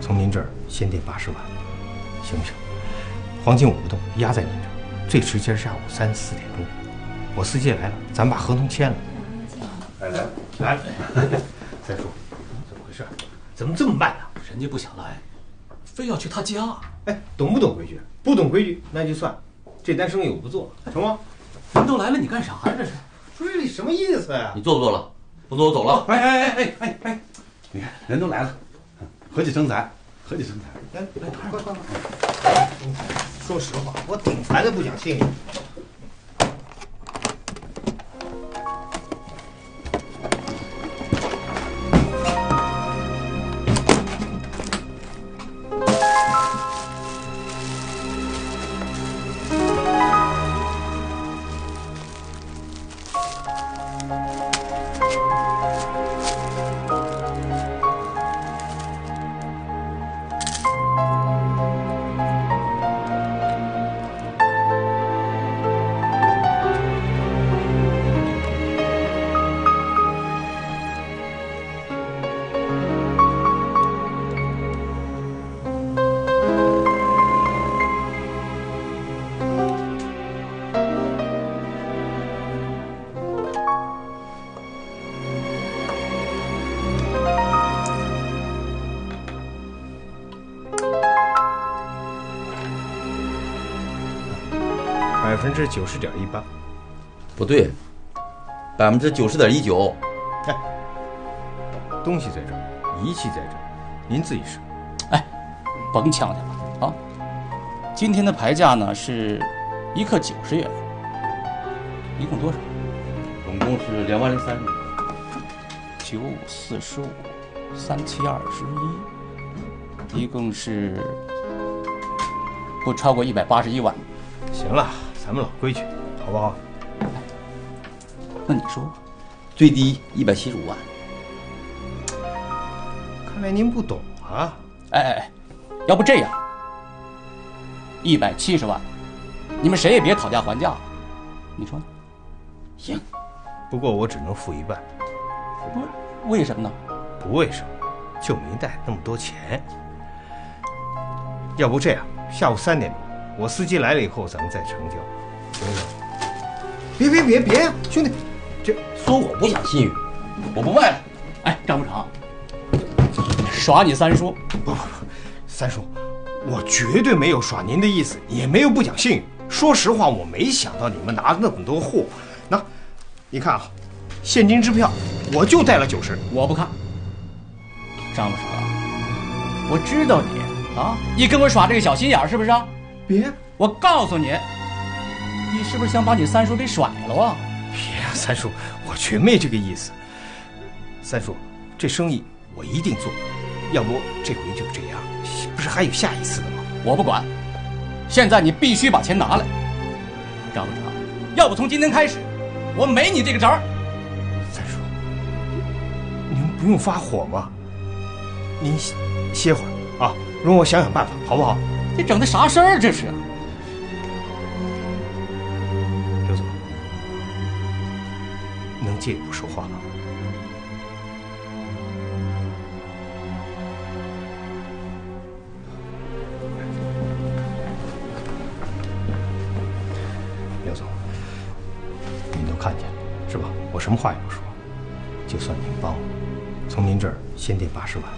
从您这儿先垫80万，行不行？黄金我不动，压在您这儿，最迟今儿下午3、4点钟，我司机来了，咱们把合同签了。来了，三叔，怎么回事？怎么这么慢呢？人家不想来，非要去他家。哎，懂不懂规矩？不懂规矩那就算，这单生意我不做了，成吗？人都来了，你干啥呀？这是？不是你什么意思呀？你做不做了？不做我走了。哎，你看人都来了，合计成才，合计成才。来，快！说实话，我挺烦的，不讲信用。90.18%，不对，90.19%。哎，东西在这儿，仪器在这儿，您自己试。哎，甭呛去了啊！今天的牌价呢是1克90元，一共多少？总共是20030。9545，3721，一共是不超过181万。行了，咱们老规矩，好不好？那你说，最低175万。看来您不懂啊。哎，要不这样，170万，你们谁也别讨价还价，你说呢？行，不过我只能付一半。不是，为什么呢？不为什么，就没带那么多钱。要不这样，下午3点钟，我司机来了以后，咱们再成交，行不行？别，兄弟，这说我不讲信誉，我不卖了。哎，张部长，耍你三叔？不，三叔，我绝对没有耍您的意思，也没有不讲信誉。说实话，我没想到你们拿那么多货。那，你看啊，现金支票我就带了90。我不看。张部长，我知道你啊，你跟我耍这个小心眼是不是啊？别，我告诉你，你是不是想把你三叔给甩了啊？别啊，三叔，我绝没这个意思。三叔，这生意我一定做，要不这回就这样，不是还有下一次的吗？我不管，现在你必须把钱拿来。张部长，要不从今天开始，我没你这个侄儿。三叔，您不用发火嘛，您歇会儿啊，容我想想办法，好不好？这整的啥事儿这是？刘总，能借一步说话吗？刘总，您都看见了是吧？我什么话也不说，就算您帮我，从您这儿先垫80万，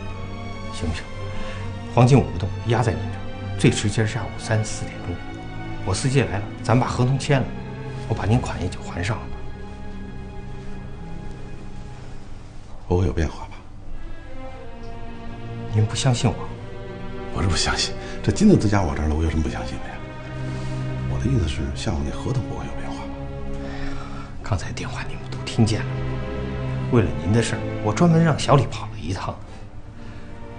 行不行？黄金我不动，压在您这儿，最迟今儿下午3、4点钟，我司机来了，咱们把合同签了，我把您款也就还上了。我会有变化吧？您不相信我？我是不相信，这金子都加我这儿了，我有什么不相信的呀？我的意思是，下午那合同不会有变化吧？刚才电话你们都听见了，为了您的事儿，我专门让小李跑了一趟。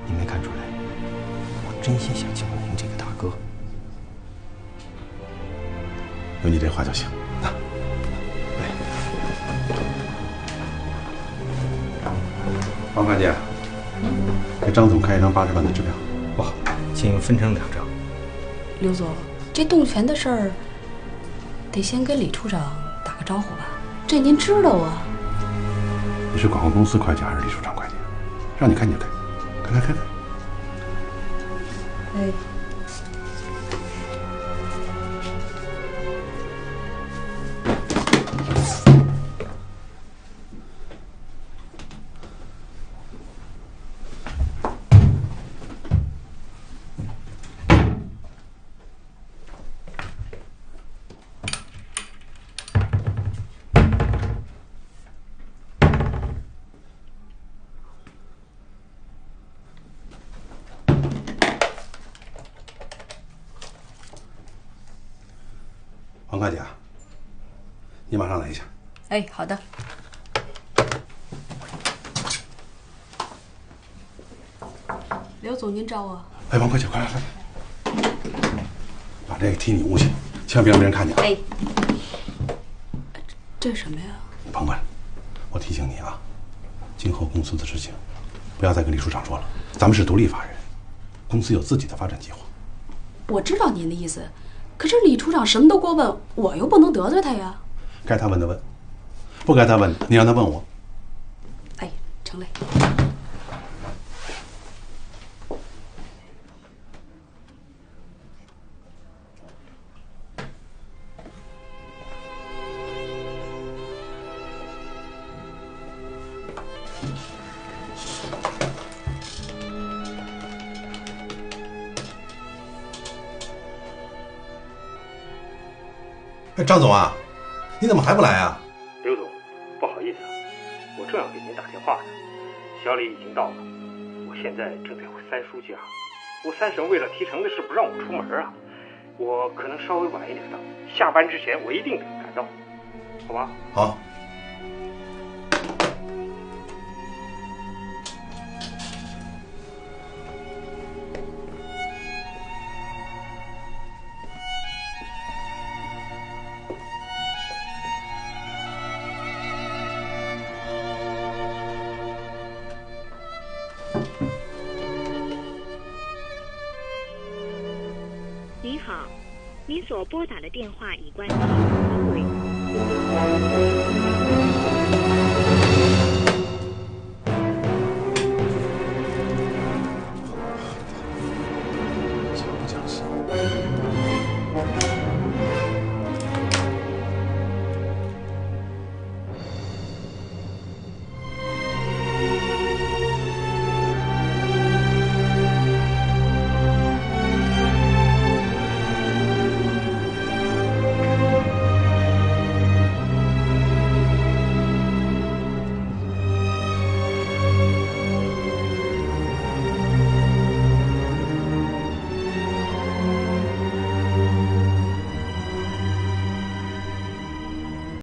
您没看出来，我真心想请您这个大哥。有你这话就行。王会计，给张总开一张80万的支票。不好，请分成2张。刘总，这动权的事儿，得先跟李处长打个招呼吧？这您知道啊？你是广告公司会计还是李处长会计？让你开你就开，开。哎。王会计啊，你马上来一下。哎，好的。刘总，您找我？哎，王会计，快来，把这个替你捂起，千万别让别人看见。哎，这是什么呀？你甭管，我提醒你啊，今后公司的事情，不要再跟李处长说了。咱们是独立法人，公司有自己的发展计划。我知道您的意思，可是李处长什么都过问，我又不能得罪他呀。该他问的问，不该他问的，你让他问我。哎，程磊。哎，张总啊，你怎么还不来啊？刘总，不好意思啊，我正要给您打电话呢。小李已经到了，我现在正在回三叔家。我三婶为了提成的事不让我出门啊，我可能稍微晚一点到，下班之前我一定得赶到，好吧？好。您好，您所拨打的电话已关机，请回。